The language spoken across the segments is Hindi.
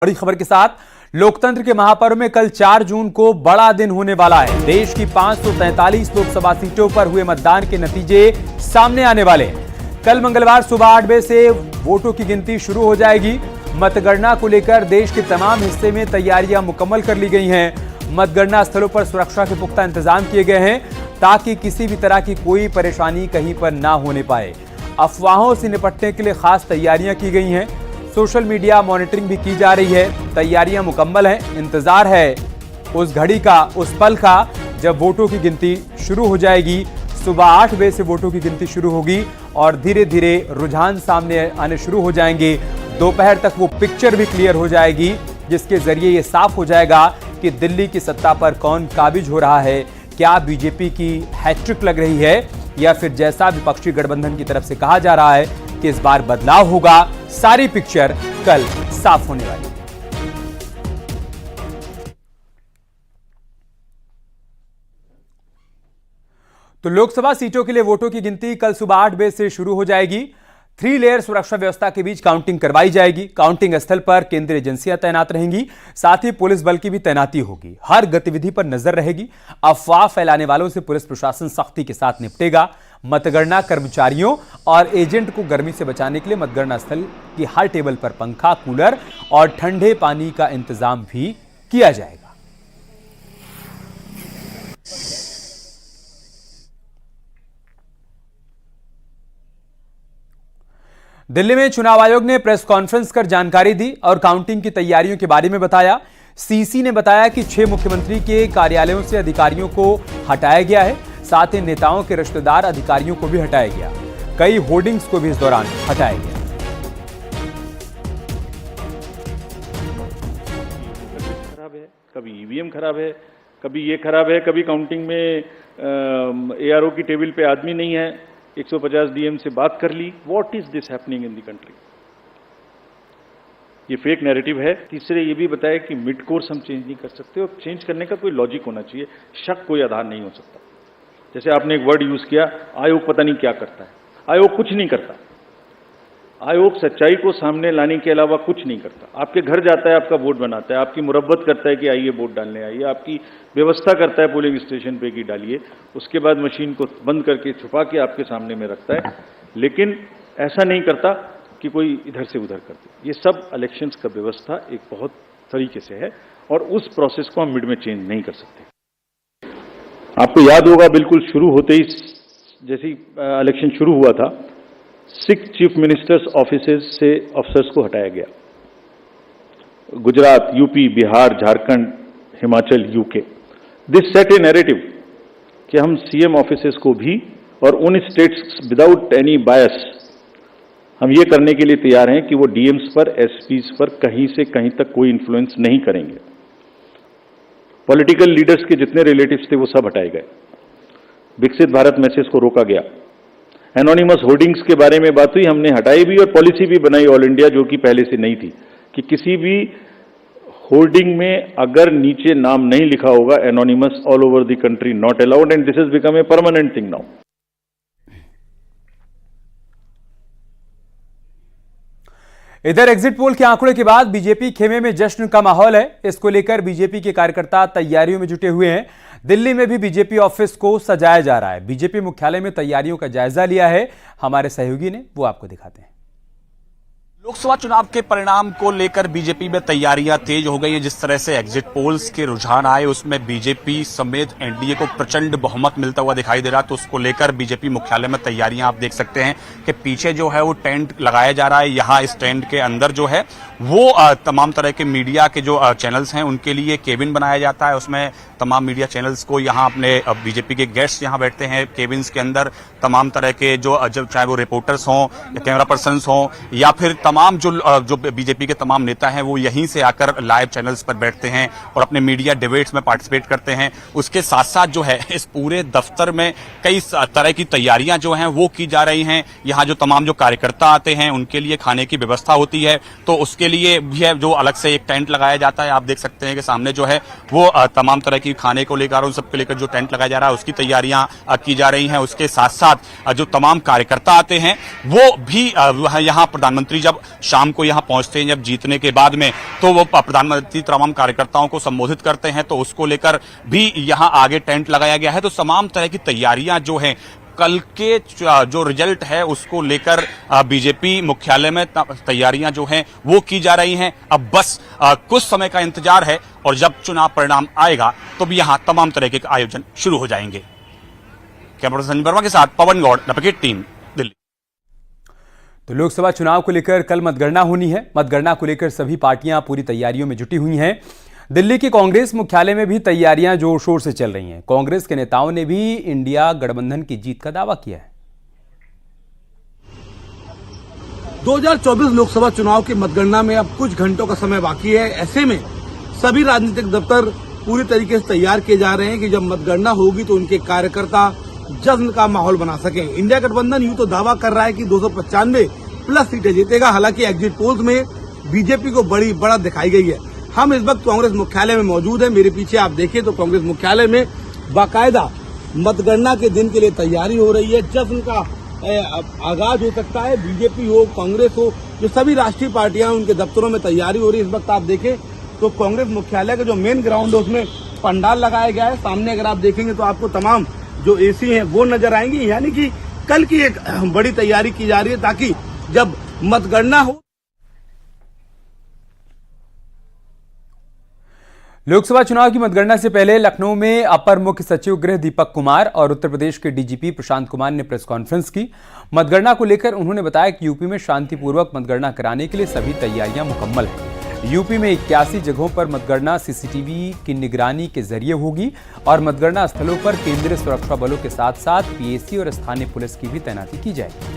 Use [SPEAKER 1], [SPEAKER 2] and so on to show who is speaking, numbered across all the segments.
[SPEAKER 1] बड़ी खबर के साथ लोकतंत्र के महापर्व में कल 4 जून को बड़ा दिन होने वाला है। देश की 543 लोकसभा सीटों पर हुए मतदान के नतीजे सामने आने वाले हैं। कल मंगलवार सुबह 8 बजे से वोटों की गिनती शुरू हो जाएगी। मतगणना को लेकर देश के तमाम हिस्से में तैयारियां मुकम्मल कर ली गई हैं। मतगणना स्थलों पर सुरक्षा के पुख्ता इंतजाम किए गए हैं ताकि किसी भी तरह की कोई परेशानी कहीं पर ना होने पाए। अफवाहों से निपटने के लिए खास तैयारियां की गई हैं। सोशल मीडिया मॉनिटरिंग भी की जा रही है। तैयारियां मुकम्मल हैं। इंतजार है उस घड़ी का, उस पल का जब वोटों की गिनती शुरू हो जाएगी। सुबह 8 बजे से वोटों की गिनती शुरू होगी और धीरे धीरे रुझान सामने आने शुरू हो जाएंगे। दोपहर तक वो पिक्चर भी क्लियर हो जाएगी जिसके जरिए ये साफ हो जाएगा कि दिल्ली की सत्ता पर कौन काबिज हो रहा है। क्या बीजेपी की हैट्रिक लग रही है या फिर जैसा विपक्षी गठबंधन की तरफ से कहा जा रहा है कि इस बार बदलाव होगा। सारी पिक्चर कल साफ होने वाली है। तो लोकसभा सीटों के लिए वोटों की गिनती कल सुबह 8 बजे से शुरू हो जाएगी। 3 लेयर सुरक्षा व्यवस्था के बीच काउंटिंग करवाई जाएगी। काउंटिंग स्थल पर केंद्रीय एजेंसियां तैनात रहेंगी, साथ ही पुलिस बल की भी तैनाती होगी। हर गतिविधि पर नजर रहेगी। अफवाह फैलाने वालों से पुलिस प्रशासन सख्ती के साथ निपटेगा। मतगणना कर्मचारियों और एजेंट को गर्मी से बचाने के लिए मतगणना स्थल की हर टेबल पर पंखा, कूलर और ठंडे पानी का इंतजाम भी किया जाएगा। दिल्ली में चुनाव आयोग ने प्रेस कॉन्फ्रेंस कर जानकारी दी और काउंटिंग की तैयारियों के बारे में बताया। सीसी ने बताया कि 6 मुख्यमंत्री के कार्यालयों से अधिकारियों को हटाया गया है, साथ ही नेताओं के रिश्तेदार अधिकारियों को भी हटाया गया। कई होर्डिंग्स को भी इस दौरान हटाया गया।
[SPEAKER 2] खराब है, कभी ईवीएम खराब है, कभी ये खराब है, कभी काउंटिंग में एआरओ की टेबल पे आदमी नहीं है, 150 डीएम से बात कर ली। What is this happening in the country? ये फेक नैरेटिव है। तीसरे ये भी बताया कि मिड कोर्स हम चेंज नहीं कर सकते और चेंज करने का कोई लॉजिक होना चाहिए, शक कोई आधार नहीं हो सकता। जैसे आपने एक वर्ड यूज किया, आयोग पता नहीं क्या करता है। आयोग कुछ नहीं करता। आयोग सच्चाई को सामने लाने के अलावा कुछ नहीं करता। आपके घर जाता है, आपका वोट बनाता है, आपकी मुरब्बत करता है कि आइए वोट डालने आइए, आपकी व्यवस्था करता है पोलिंग स्टेशन पे कि डालिए, उसके बाद मशीन को बंद करके छुपा के आपके सामने में रखता है, लेकिन ऐसा नहीं करता कि कोई इधर से उधर कर दे। ये सब इलेक्शंस का व्यवस्था एक बहुत तरीके से है और उस प्रोसेस को हम मिड में चेंज नहीं कर सकते। आपको याद होगा, बिल्कुल शुरू होते ही जैसे इलेक्शन शुरू हुआ था, 6 चीफ मिनिस्टर्स ऑफिसेज से अफसर्स को हटाया गया। Gujarat, UP, Bihar, Jharkhand, Himachal, UK. This set A narrative कि हम सीएम ऑफिसेज को भी और उन स्टेट्स विदाउट एनी बायस हम ये करने के लिए तैयार हैं कि वो डीएम्स पर, एसपीज पर कहीं से कहीं तक कोई इन्फ्लुएंस नहीं करेंगे। पॉलिटिकल लीडर्स के जितने रिलेटिव्स थे वो सब हटाए गए। विकसित भारत मैसेज को रोका गया। एनोनिमस होर्डिंग्स के बारे में बात हुई, हमने हटाई भी और पॉलिसी भी बनाई ऑल इंडिया, जो कि पहले से नहीं थी, कि किसी भी होर्डिंग में अगर नीचे नाम नहीं लिखा होगा anonymous, all over the country not allowed, and this has become a permanent thing now.
[SPEAKER 1] इधर एग्जिट पोल के आंकड़े के बाद बीजेपी खेमे में जश्न का माहौल है। इसको लेकर बीजेपी के कार्यकर्ता तैयारियों में जुटे हुए हैं। दिल्ली में भी बीजेपी ऑफिस को सजाया जा रहा है। बीजेपी मुख्यालय में तैयारियों का जायजा लिया है हमारे सहयोगी ने, वो आपको दिखाते हैं।
[SPEAKER 3] लोकसभा चुनाव के परिणाम को लेकर बीजेपी में तैयारियां तेज हो गई है। जिस तरह से एग्जिट पोल्स के रुझान आए उसमें बीजेपी समेत एनडीए को प्रचंड बहुमत मिलता हुआ दिखाई दे रहा, तो उसको लेकर बीजेपी मुख्यालय में तैयारियां आप देख सकते हैं कि पीछे जो है वो टेंट लगाया जा रहा है। यहाँ इस टेंट के अंदर जो है वो तमाम तरह के मीडिया के जो चैनल्स हैं उनके लिए केबिन बनाया जाता है। उसमें तमाम मीडिया चैनल्स को यहाँ अपने बीजेपी के गेस्ट्स यहाँ बैठते हैं केबिन्स के अंदर। तमाम तरह के जो चाहे वो रिपोर्टर्स हों या कैमरा पर्सन्स हों या फिर तमाम जो बीजेपी के तमाम नेता हैं वो यहीं से आकर लाइव चैनल्स पर बैठते हैं और अपने मीडिया डिबेट्स में पार्टिसिपेट करते हैं। उसके साथ साथ जो है इस पूरे दफ्तर में कई तरह की तैयारियां जो हैं वो की जा रही हैं। यहाँ जो तमाम जो कार्यकर्ता आते हैं उनके लिए खाने की व्यवस्था होती है, तो उसके लिए भी है जो अलग से एक टेंट लगाया जाता है। आप देख सकते हैं कि सामने जो है वो तमाम तरह की खाने को लेकर उन सबको लेकर जो टेंट लगाया जा रहा है उसकी तैयारियां की जा रही हैं। उसके साथ साथ जो तमाम कार्यकर्ता आते हैं वो भी यहाँ प्रधानमंत्री जब शाम को यहां पहुंचते हैं जब जीतने के बाद में, तो वो प्रधानमंत्री तमाम कार्यकर्ताओं को संबोधित करते हैं, तो उसको लेकर भी यहां आगे टेंट लगाया गया है। तो तमाम तरह की तैयारियां जो हैं कल के जो रिजल्ट है उसको लेकर बीजेपी मुख्यालय में तैयारियां जो हैं वो की जा रही हैं। अब बस कुछ समय का इंतजार है और जब चुनाव परिणाम आएगा तो भी यहां तमाम तरह के आयोजन शुरू हो जाएंगे। कैमरा संजय वर्मा के साथ पवन गौड़, रिपोर्ट टीम, दिल्ली।
[SPEAKER 1] तो लोकसभा चुनाव को लेकर कल मतगणना होनी है। मतगणना को लेकर सभी पार्टियां पूरी तैयारियों में जुटी हुई हैं। दिल्ली के कांग्रेस मुख्यालय में भी तैयारियां जोर शोर से चल रही हैं। कांग्रेस के नेताओं ने भी इंडिया गठबंधन की जीत का दावा किया है।
[SPEAKER 4] 2024 लोकसभा चुनाव की मतगणना में अब कुछ घंटों का समय बाकी है। ऐसे में सभी राजनीतिक दफ्तर पूरी तरीके से तैयार किए जा रहे हैं कि जब मतगणना होगी तो उनके कार्यकर्ता जश्न का माहौल बना सकें। इंडिया गठबंधन यूं तो दावा कर रहा है कि 295 प्लस सीटें जीतेगा। हालांकि एग्जिट पोल्स में बीजेपी को बड़ी बढ़त दिखाई गई है। हम इस वक्त कांग्रेस मुख्यालय में मौजूद हैं। मेरे पीछे आप देखिए तो कांग्रेस मुख्यालय में बाकायदा मतगणना के दिन के लिए तैयारी हो रही है। जश्न का आगाज हो सकता है। बीजेपी हो, कांग्रेस हो, जो सभी राष्ट्रीय पार्टियां उनके दफ्तरों में तैयारी हो रही है। इस वक्त आप देखें तो कांग्रेस मुख्यालय का जो मेन ग्राउंड है उसमें पंडाल लगाया गया है। सामने अगर आप देखेंगे तो आपको तमाम जो एसी हैं वो नजर आएंगी। यानी कि कल की एक बड़ी तैयारी की जा रही है ताकि जब मतगणना हो।
[SPEAKER 1] लोकसभा चुनाव की मतगणना से पहले लखनऊ में अपर मुख्य सचिव गृह दीपक कुमार और उत्तर प्रदेश के डीजीपी प्रशांत कुमार ने प्रेस कॉन्फ्रेंस की। मतगणना को लेकर उन्होंने बताया कि यूपी में शांतिपूर्वक मतगणना कराने के लिए सभी तैयारियां मुकम्मल हैं। यूपी में 81 जगहों पर मतगणना सीसीटीवी की निगरानी के जरिए होगी और मतगणना स्थलों पर केंद्रीय सुरक्षा बलों के साथ साथ पीएसी और स्थानीय पुलिस की भी तैनाती की जाएगी।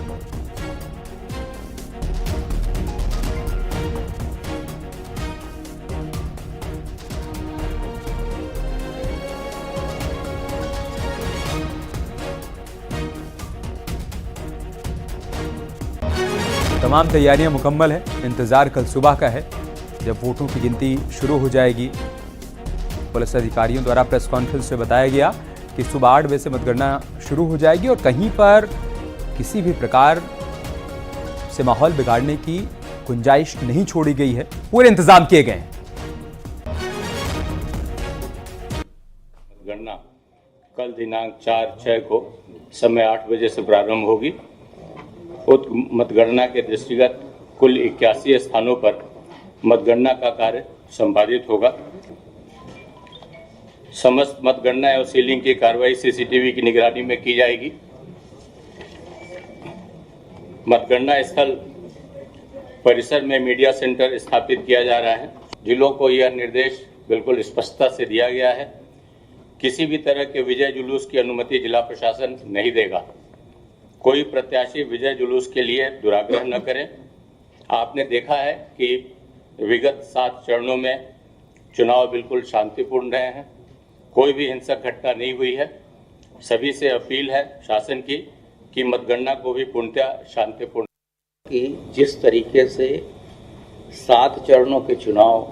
[SPEAKER 1] तमाम तैयारियां मुकम्मल है। इंतजार कल सुबह का है जब वोटों की गिनती शुरू हो जाएगी। पुलिस अधिकारियों द्वारा प्रेस कॉन्फ्रेंस में बताया गया कि सुबह 8 बजे से मतगणना शुरू हो जाएगी और कहीं पर किसी भी प्रकार से माहौल बिगाड़ने की गुंजाइश नहीं छोड़ी गई है। पूरे इंतजाम किए गए हैं।
[SPEAKER 5] मतगणना कल दिनांक 4/6 को समय 8 बजे से प्रारंभ होगी। मतगणना के दृष्टिगत कुल 81 स्थानों पर मतगणना का कार्य संपादित होगा। समस्त मतगणना एवं सीलिंग की कार्रवाई सीसीटीवी की निगरानी में की जाएगी। मतगणना स्थल परिसर में मीडिया सेंटर स्थापित किया जा रहा है। जिलों को यह निर्देश बिल्कुल स्पष्टता से दिया गया है, किसी भी तरह के विजय जुलूस की अनुमति जिला प्रशासन नहीं देगा। कोई प्रत्याशी विजय जुलूस के लिए दुराग्रह न करें। आपने देखा है कि विगत 7 चरणों में चुनाव बिल्कुल शांतिपूर्ण रहे हैं, कोई भी हिंसक घटना नहीं हुई है। सभी से अपील है शासन की कि मतगणना को भी पूर्णतः शांतिपूर्ण
[SPEAKER 6] कि जिस तरीके से 7 चरणों के चुनाव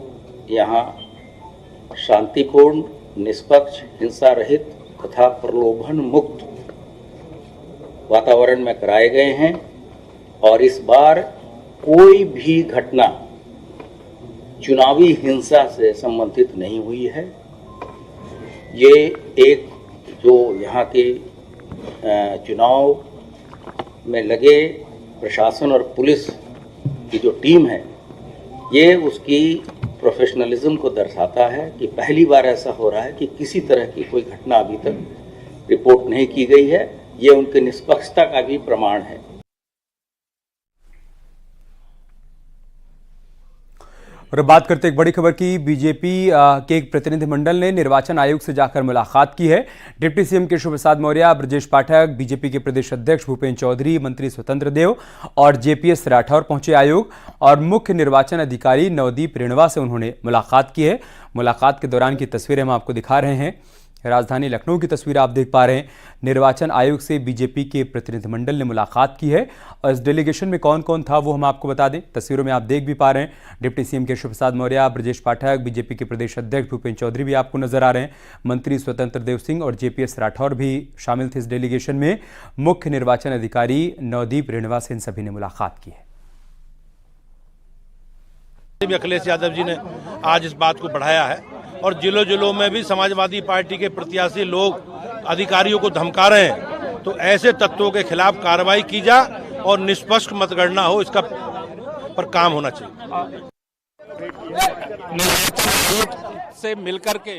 [SPEAKER 6] यहाँ शांतिपूर्ण, निष्पक्ष, हिंसा रहित तथा प्रलोभन मुक्त वातावरण में कराए गए हैं और इस बार कोई भी घटना चुनावी हिंसा से संबंधित नहीं हुई है। ये एक जो यहाँ के चुनाव में लगे प्रशासन और पुलिस की जो टीम है, ये उसकी प्रोफेशनलिज्म को दर्शाता है कि पहली बार ऐसा हो रहा है कि किसी तरह की कोई घटना अभी तक रिपोर्ट नहीं की गई है। ये उनकी निष्पक्षता का भी प्रमाण है।
[SPEAKER 1] और अब बात करते एक बड़ी खबर की। बीजेपी के एक प्रतिनिधिमंडल ने निर्वाचन आयोग से जाकर मुलाकात की है। Deputy CM Keshav Prasad Maurya, Brajesh Pathak, BJP के प्रदेश अध्यक्ष भूपेन्द्र चौधरी, मंत्री स्वतंत्र देव और जेपीएस राठौर पहुंचे आयोग और मुख्य निर्वाचन अधिकारी नवदीप रेणवा से उन्होंने मुलाकात की है। मुलाकात के दौरान की तस्वीरें हम आपको दिखा रहे हैं। राजधानी लखनऊ की तस्वीर आप देख पा रहे हैं। निर्वाचन आयोग से बीजेपी के प्रतिनिधिमंडल ने मुलाकात की है और इस डेलीगेशन में कौन कौन था वो हम आपको बता दें। तस्वीरों में आप देख भी पा रहे हैं, deputy CM Keshav Prasad Maurya, Brajesh Pathak, BJP के प्रदेश अध्यक्ष भूपेन्द्र चौधरी भी आपको नजर आ रहे हैं। मंत्री स्वतंत्र देव सिंह और जेपीएस राठौर भी शामिल थे इस डेलीगेशन में। मुख्य निर्वाचन अधिकारी नवदीप रेणवा से इन सभी ने मुलाकात की है।
[SPEAKER 7] भी अखिलेश यादव जी ने आज इस बात को बढ़ाया है और जिलों जिलों में भी समाजवादी पार्टी के प्रत्याशी लोग अधिकारियों को धमका रहे हैं। तो ऐसे तत्वों के खिलाफ कार्रवाई की जाए और निष्पक्ष मतगणना हो, इसका पर काम होना चाहिए।
[SPEAKER 8] से मिलकर के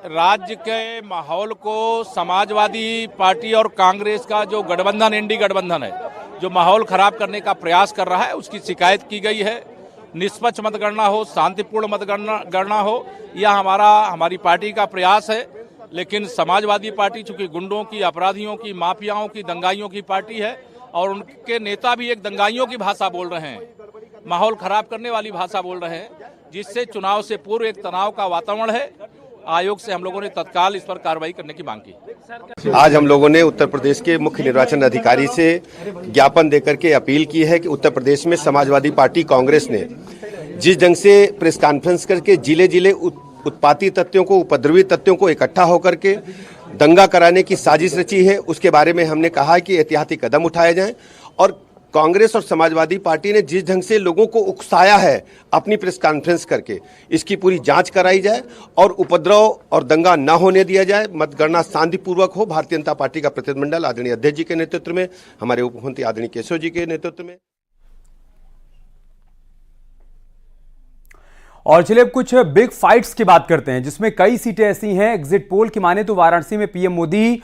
[SPEAKER 8] राज्य के माहौल को समाजवादी पार्टी और कांग्रेस का जो गठबंधन, एनडीए गठबंधन है, जो माहौल खराब करने का प्रयास कर रहा है, उसकी शिकायत की गई है। निष्पक्ष मतगणना हो, शांतिपूर्ण मतगणना हो, यह हमारी पार्टी का प्रयास है। लेकिन समाजवादी पार्टी चूंकि गुंडों की, अपराधियों की, माफियाओं की, दंगाइयों की पार्टी है और उनके नेता भी एक दंगाइयों की भाषा बोल रहे हैं, माहौल खराब करने वाली भाषा बोल रहे हैं, जिससे चुनाव से पूर्व एक तनाव का वातावरण है। आयोग से हम लोगों ने तत्काल इस पर कार्रवाई करने की मांग की।
[SPEAKER 9] आज हम लोगों ने उत्तर प्रदेश के मुख्य निर्वाचन अधिकारी से ज्ञापन देकर के अपील की है कि उत्तर प्रदेश में समाजवादी पार्टी कांग्रेस ने जिस ढंग से प्रेस कॉन्फ्रेंस करके जिले जिले उत्पाती तत्वों को, उपद्रवी तत्वों को इकट्ठा होकर के दंगा कराने की साजिश रची है, उसके बारे में हमने कहा कि एहतियाती कदम उठाए जाएं। और कांग्रेस और समाजवादी पार्टी ने जिस ढंग से लोगों को उकसाया है अपनी प्रेस कॉन्फ्रेंस करके, इसकी पूरी जांच कराई जाए और उपद्रव और दंगा न होने दिया जाए। मतगणना शांतिपूर्वक हो। भारतीय जनता पार्टी का प्रतिनिधिमंडल आदरणीय अध्यक्ष जी के नेतृत्व में, हमारे उप मुख्यमंत्री आदरणीय केशव जी के नेतृत्व में।
[SPEAKER 1] और चलिए अब कुछ बिग फाइट्स की बात करते हैं, जिसमें कई सीटें ऐसी हैं। एग्जिट पोल की माने तो वाराणसी में पीएम मोदी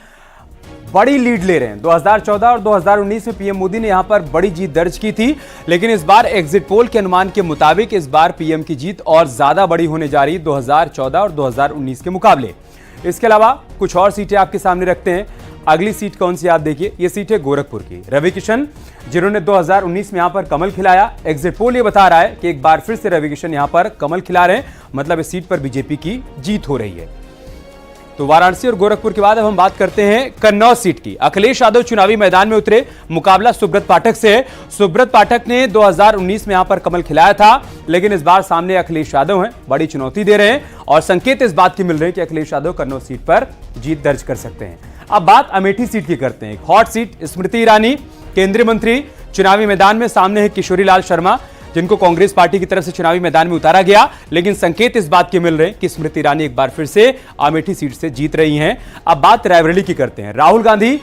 [SPEAKER 1] बड़ी लीड ले रहे हैं। 2014 और 2019 में पीएम मोदी ने यहां पर बड़ी जीत दर्ज की थी, लेकिन इस बार एग्जिट पोल के अनुमान के मुताबिक इस बार पीएम की जीत और ज्यादा बड़ी होने जा रही 2014 और 2019 के मुकाबले। इसके अलावा कुछ और सीटें आपके सामने रखते हैं। अगली सीट कौन सी आप देखिए, ये सीट है गोरखपुर की। रवि किशन, जिन्होंने 2019 में यहां पर कमल खिलाया, एग्जिट पोल ये बता रहा है कि एक बार फिर से रवि किशन यहां पर कमल खिला रहे हैं, मतलब इस सीट पर बीजेपी की जीत हो रही है। तो वाराणसी और गोरखपुर के बाद अब हम बात करते हैं कन्नौज सीट की। अखिलेश यादव चुनावी मैदान में उतरे, मुकाबला सुब्रत पाठक से है। सुब्रत पाठक ने 2019 में यहां पर कमल खिलाया था, लेकिन इस बार सामने अखिलेश यादव हैं, बड़ी चुनौती दे रहे हैं और संकेत इस बात के मिल रहे हैं कि अखिलेश यादव कन्नौज सीट पर जीत दर्ज कर सकते हैं। अब बात अमेठी सीट की करते हैं। हॉट सीट, स्मृति ईरानी केंद्रीय मंत्री चुनावी मैदान में, सामने है किशोरी लाल शर्मा, जिनको कांग्रेस पार्टी की तरफ से चुनावी मैदान में उतारा गया, लेकिन संकेत इस बात के मिल रहे हैं कि स्मृति ईरानी एक बार फिर से अमेठी सीट से जीत रही हैं। अब बात रायबरेली की करते हैं। राहुल गांधी,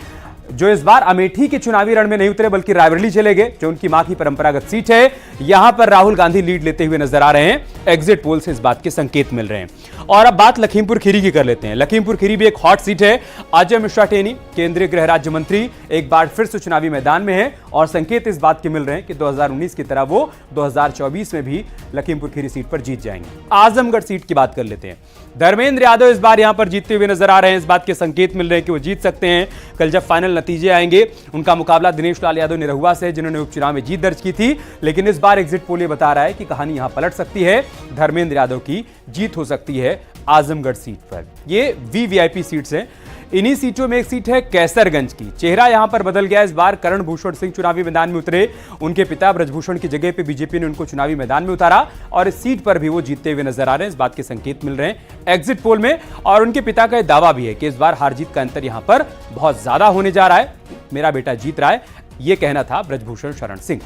[SPEAKER 1] जो इस बार अमेठी के चुनावी रण में नहीं उतरे बल्कि रायबरेली चले गए, जो उनकी मां की परंपरागत सीट है, यहां पर राहुल गांधी लीड लेते हुए नजर आ रहे हैं। एग्जिट पोल से इस बात के संकेत मिल रहे हैं। और अब बात लखीमपुर खीरी की कर लेते हैं। लखीमपुर खीरी भी एक हॉट सीट है। अजय मिश्रा टेनी, केंद्रीय गृह राज्य मंत्री, एक बार फिर से चुनावी मैदान में है और संकेत इस बात के मिल रहे हैं कि 2019 की तरह वो 2024 में भी लखीमपुर खीरी सीट पर जीत जाएंगे। आजमगढ़ सीट की बात कर लेते हैं। धर्मेंद्र यादव इस बार यहां पर जीतते हुए नजर आ रहे हैं, इस बात के संकेत मिल रहे हैं कि वो जीत सकते हैं। कल जब फाइनल नतीजे आएंगे, उनका मुकाबला दिनेश लाल यादव निरहुआ से, जिन्होंने उपचुनाव में जीत दर्ज की थी, लेकिन इस बार एग्जिट पोल ये बता रहा है कि कहानी यहां पलट सकती है। धर्मेंद्र यादव की जीत हो सकती है आजमगढ़ सीट पर। ये वीवीआईपी सीट्स हैं। इन्हीं सीटों में एक सीट है कैसरगंज की। चेहरा यहां पर बदल गया। इस बार करण भूषण सिंह चुनावी मैदान में उतरे। उनके पिता ब्रजभूषण की जगह पे बीजेपी ने उनको चुनावी मैदान में उतारा और इस सीट पर भी वो जीतते हुए नजर आ रहे हैं। इस बात के संकेत मिल रहे हैं एग्जिट पोल में। और उनके पिता का यह दावा भी है कि इस बार हार जीत का अंतर यहां पर बहुत ज्यादा होने जा रहा है। मेरा बेटा जीत रहा है, यह कहना था ब्रजभूषण शरण सिंह।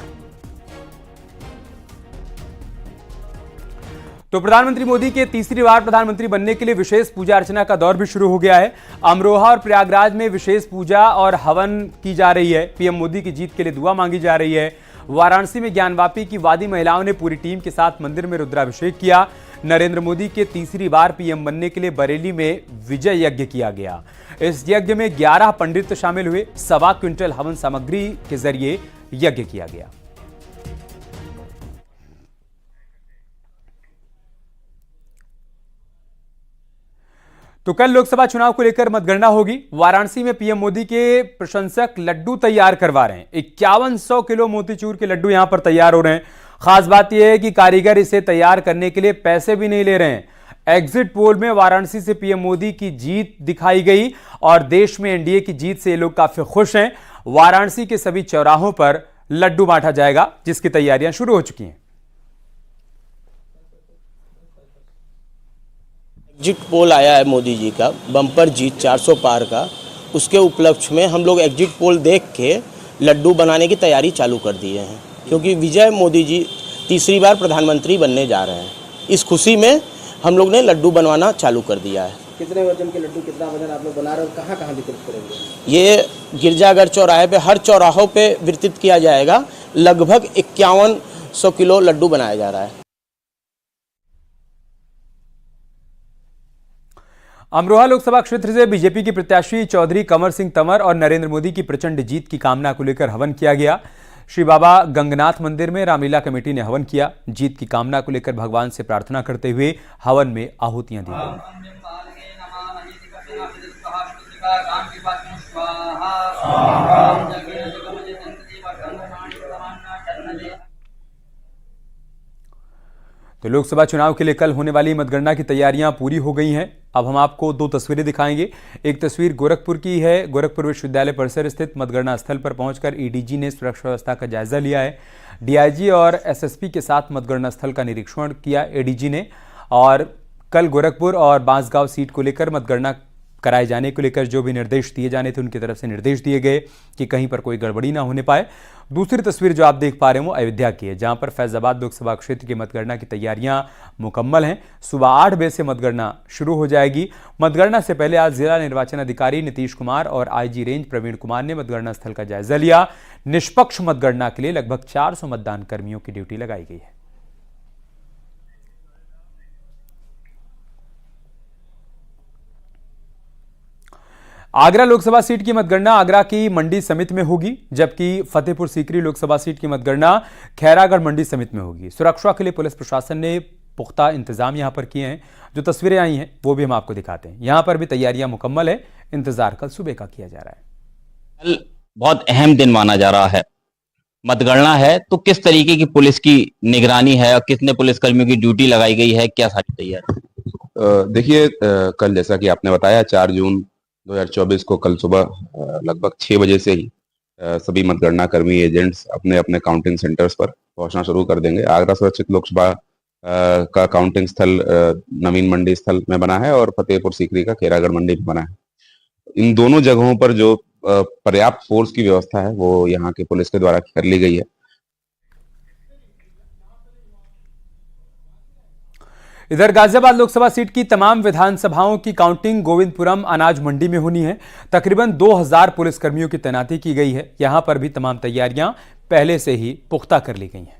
[SPEAKER 1] तो प्रधानमंत्री मोदी के तीसरी बार प्रधानमंत्री बनने के लिए विशेष पूजा अर्चना का दौर भी शुरू हो गया है। अमरोहा और प्रयागराज में विशेष पूजा और हवन की जा रही है। पीएम मोदी की जीत के लिए दुआ मांगी जा रही है। वाराणसी में ज्ञानवापी की वादी महिलाओं ने पूरी टीम के साथ मंदिर में रुद्राभिषेक किया। नरेंद्र मोदी के तीसरी बार पीएम बनने के लिए बरेली में विजय यज्ञ किया गया। इस यज्ञ में 11 पंडित शामिल हुए। 1.25 क्विंटल हवन सामग्री के जरिए यज्ञ किया गया। तो कल लोकसभा चुनाव को लेकर मतगणना होगी। वाराणसी में पीएम मोदी के प्रशंसक लड्डू तैयार करवा रहे हैं। 5100 किलो मोतीचूर के लड्डू यहां पर तैयार हो रहे हैं। खास बात यह है कि कारीगर इसे तैयार करने के लिए पैसे भी नहीं ले रहे हैं। एग्जिट पोल में वाराणसी से पीएम मोदी की जीत दिखाई गई और देश में एनडीए की जीत से ये लोग काफी खुश हैं। वाराणसी के सभी चौराहों पर लड्डू बांटा जाएगा, जिसकी तैयारियां शुरू हो चुकी हैं।
[SPEAKER 10] एग्जिट पोल आया है मोदी जी का, बम्पर जीत 400 पार का। उसके उपलक्ष्य में हम लोग एग्जिट पोल देख के लड्डू बनाने की तैयारी चालू कर दिए हैं, क्योंकि विजय मोदी जी तीसरी बार प्रधानमंत्री बनने जा रहे हैं। इस खुशी में हम लोग ने लड्डू बनवाना चालू कर दिया है।
[SPEAKER 11] कितने वजन के लड्डू, कितना वजन आप लोग बना रहे हो, कहाँ कहाँ वितरित करेंगे?
[SPEAKER 10] ये गिरजाघर चौराहे पे हर चौराहों पे वितरित किया जाएगा। लगभग 5100 किलो लड्डू बनाया जा रहा है।
[SPEAKER 1] अमरोहा लोकसभा क्षेत्र से बीजेपी की प्रत्याशी चौधरी कंवर सिंह तंवर और नरेंद्र मोदी की प्रचंड जीत की कामना को लेकर हवन किया गया। श्री बाबा गंगनाथ मंदिर में रामलीला कमेटी ने हवन किया। जीत की कामना को लेकर भगवान से प्रार्थना करते हुए हवन में आहुतियां दी गई। तो लोकसभा चुनाव के लिए कल होने वाली मतगणना की तैयारियां पूरी हो गई हैं। अब हम आपको दो तस्वीरें दिखाएंगे। एक तस्वीर गोरखपुर की है। गोरखपुर विश्वविद्यालय परिसर स्थित मतगणना स्थल पर पहुंचकर एडीजी ने सुरक्षा व्यवस्था का जायजा लिया है। डीआईजी और एसएसपी के साथ मतगणना स्थल का निरीक्षण किया एडीजी ने। और कल गोरखपुर और बांसगांव सीट को लेकर मतगणना कराए जाने को लेकर जो भी निर्देश दिए जाने थे उनकी तरफ से निर्देश दिए गए कि कहीं पर कोई गड़बड़ी ना होने पाए। दूसरी तस्वीर जो आप देख पा रहे हैं वो अयोध्या की है, जहां पर फैजाबाद लोकसभा क्षेत्र की मतगणना की तैयारियां मुकम्मल हैं। सुबह 8 बजे से मतगणना शुरू हो जाएगी। मतगणना से पहले आज जिला निर्वाचन अधिकारी नीतीश कुमार और आईजी रेंज प्रवीण कुमार ने मतगणना स्थल का जायजा लिया। निष्पक्ष मतगणना के लिए लगभग 400 मतदान कर्मियों की ड्यूटी लगाई गई है। आगरा लोकसभा सीट की मतगणना आगरा की मंडी समिति में होगी, जबकि फतेहपुर सीकरी लोकसभा सीट की मतगणना खैरागढ़ मंडी समिति में होगी। सुरक्षा के लिए पुलिस प्रशासन ने पुख्ता इंतजाम यहां पर किए हैं। जो तस्वीरें आई हैं वो भी हम आपको दिखाते हैं। यहां पर भी तैयारियां मुकम्मल है। इंतजार कल सुबह का किया जा रहा है।
[SPEAKER 12] कल बहुत अहम दिन माना जा रहा है, मतगणना है, तो किस तरीके की पुलिस की निगरानी है और कितने पुलिसकर्मियों की ड्यूटी लगाई गई है, क्या सारी तैयारी?
[SPEAKER 13] देखिए, कल जैसा कि आपने बताया 4 जून 2024 को कल सुबह लगभग 6 बजे से ही सभी मतगणना कर्मी एजेंट्स अपने अपने काउंटिंग सेंटर्स पर पहुंचना शुरू कर देंगे। आगरा सुरक्षित लोकसभा का काउंटिंग स्थल नवीन मंडी स्थल में बना है और फतेहपुर सीकरी का खैरागढ़ मंडी में बना है। इन दोनों जगहों पर जो पर्याप्त फोर्स की व्यवस्था है वो यहाँ के पुलिस के द्वारा कर ली गई है।
[SPEAKER 1] इधर गाजियाबाद लोकसभा सीट की तमाम विधानसभाओं की काउंटिंग गोविंदपुरम अनाज मंडी में होनी है। तकरीबन 2000 पुलिसकर्मियों की तैनाती की गई है। यहां पर भी तमाम तैयारियां पहले से ही पुख्ता कर ली गई हैं।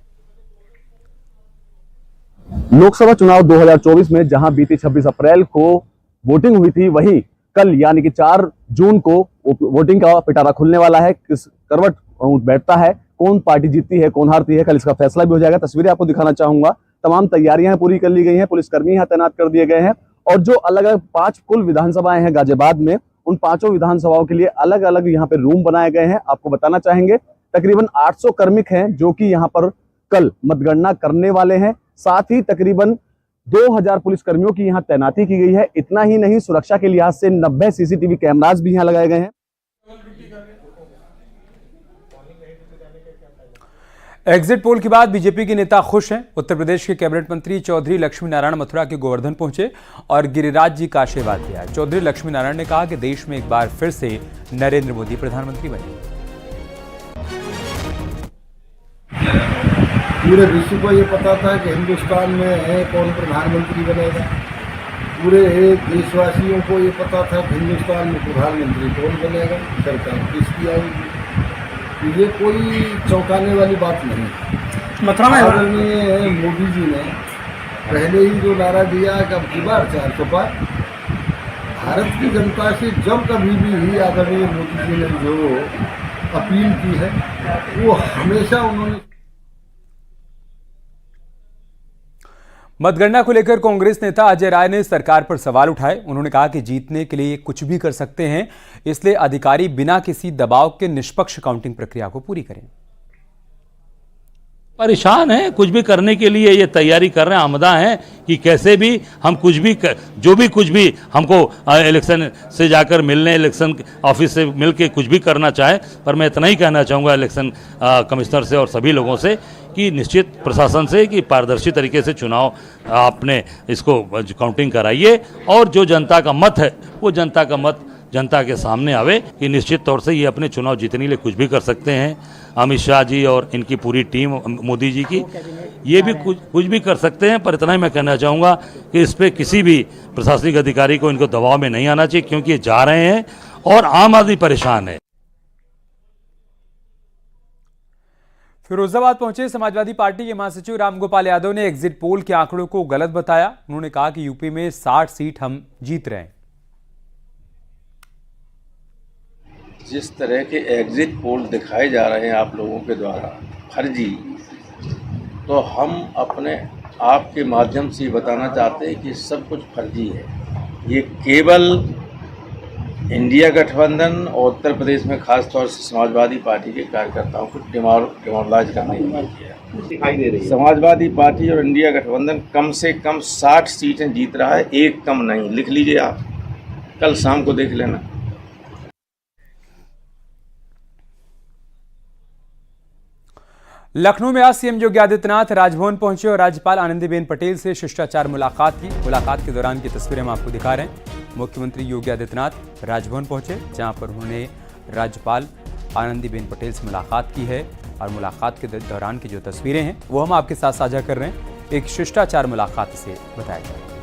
[SPEAKER 14] लोकसभा चुनाव 2024 में जहां बीती 26 अप्रैल को वोटिंग हुई थी, वहीं कल यानी कि 4 जून को वोटिंग का पिटारा खुलने वाला है। किस करवट बैठता है, कौन पार्टी जीतती है, कौन हारती है, कल इसका फैसला भी हो जाएगा। तस्वीरें आपको दिखाना चाहूंगा। तमाम तैयारियां पूरी कर ली गई हैं, पुलिसकर्मी यहां तैनात कर दिए गए हैं और जो अलग अलग 5 कुल विधानसभाएं हैं गाजियाबाद में, उन 5 विधानसभाओं के लिए अलग अलग यहां पे रूम बनाए गए हैं। आपको बताना चाहेंगे तकरीबन 800 कर्मिक हैं जो कि यहां पर कल मतगणना करने वाले हैं। साथ ही तकरीबन 2000 पुलिसकर्मियों की यहां तैनाती की गई है। इतना ही नहीं, सुरक्षा के लिहाज से 90 सीसीटीवी कैमरास भी यहां लगाए गए हैं।
[SPEAKER 1] एग्जिट पोल के बाद बीजेपी के नेता खुश हैं। उत्तर प्रदेश के कैबिनेट मंत्री चौधरी लक्ष्मी नारायण मथुरा के गोवर्धन पहुंचे और गिरिराज जी का आशीर्वाद लिया। चौधरी लक्ष्मी नारायण ने कहा कि देश में एक बार फिर से नरेंद्र मोदी प्रधानमंत्री बने।
[SPEAKER 15] पूरे विश्व को ये पता था कि हिंदुस्तान में है कौन प्रधानमंत्री बनेगा। पूरे देशवासियों को ये पता था कि हिंदुस्तान में प्रधानमंत्री कौन बनेगा, सरकार किसकी आएगी। ये कोई चौंकाने वाली बात नहीं। आदरणीय मोदी जी ने पहले ही जो नारा दिया कि अब की बार 400 पार, भारत की जनता से जब कभी भी आदरणीय मोदी जी ने जो अपील की है वो हमेशा उन्होंने।
[SPEAKER 1] मतगणना को लेकर कांग्रेस नेता अजय राय ने सरकार पर सवाल उठाए। उन्होंने कहा कि जीतने के लिए कुछ भी कर सकते हैं, इसलिए अधिकारी बिना किसी दबाव के निष्पक्ष काउंटिंग प्रक्रिया को पूरी करें।
[SPEAKER 16] परेशान है, कुछ भी करने के लिए ये तैयारी कर रहे हैं, आमदा हैं कि कैसे भी हम कुछ भी जो भी कुछ भी हमको इलेक्शन से जाकर मिलने, इलेक्शन ऑफिस से मिलके कुछ भी करना चाहे। पर मैं इतना ही कहना चाहूँगा इलेक्शन कमिश्नर से और सभी लोगों से कि निश्चित प्रशासन से कि पारदर्शी तरीके से चुनाव आपने इसको काउंटिंग कराइए और जो जनता का मत है वो जनता का मत जनता के सामने आवे कि निश्चित तौर से ये अपने चुनाव जीतने के लिए कुछ भी कर सकते हैं। अमित शाह जी और इनकी पूरी टीम मोदी जी की, ये भी कुछ भी कर सकते हैं। पर इतना ही मैं कहना चाहूँगा कि इस पर किसी भी प्रशासनिक अधिकारी को इनको दबाव में नहीं आना चाहिए, क्योंकि ये जा रहे हैं और आम आदमी परेशान है।
[SPEAKER 1] फिरोजाबाद पहुंचे समाजवादी पार्टी के महासचिव रामगोपाल यादव ने एग्जिट पोल के आंकड़ों को गलत बताया। उन्होंने कहा कि यूपी में 60 सीट हम जीत रहे हैं।
[SPEAKER 17] जिस तरह के एग्जिट पोल दिखाए जा रहे हैं आप लोगों के द्वारा फर्जी, तो हम अपने आप के माध्यम से बताना चाहते हैं कि सब कुछ फर्जी है। ये केवल इंडिया गठबंधन और उत्तर प्रदेश में खास तौर से समाजवादी पार्टी के कार्यकर्ताओं को डिमोरलाइज करने के लिए किया दिखाई दे रही है। समाजवादी पार्टी और इंडिया गठबंधन कम से कम 60 सीटें जीत रहा है, एक कम नहीं। लिख लीजिए आप, कल शाम को देख लेना।
[SPEAKER 1] लखनऊ में आज सीएम योगी आदित्यनाथ राजभवन पहुंचे और राज्यपाल आनंदीबेन पटेल से शिष्टाचार मुलाकात की। मुलाकात के दौरान की तस्वीरें हम आपको दिखा रहे हैं। मुख्यमंत्री योगी आदित्यनाथ राजभवन पहुंचे, जहां पर उन्होंने राज्यपाल आनंदीबेन पटेल से मुलाकात की है और मुलाकात के दौरान की जो तस्वीरें हैं वो हम आपके साथ साझा कर रहे हैं। एक शिष्टाचार मुलाकात से बताया जाए।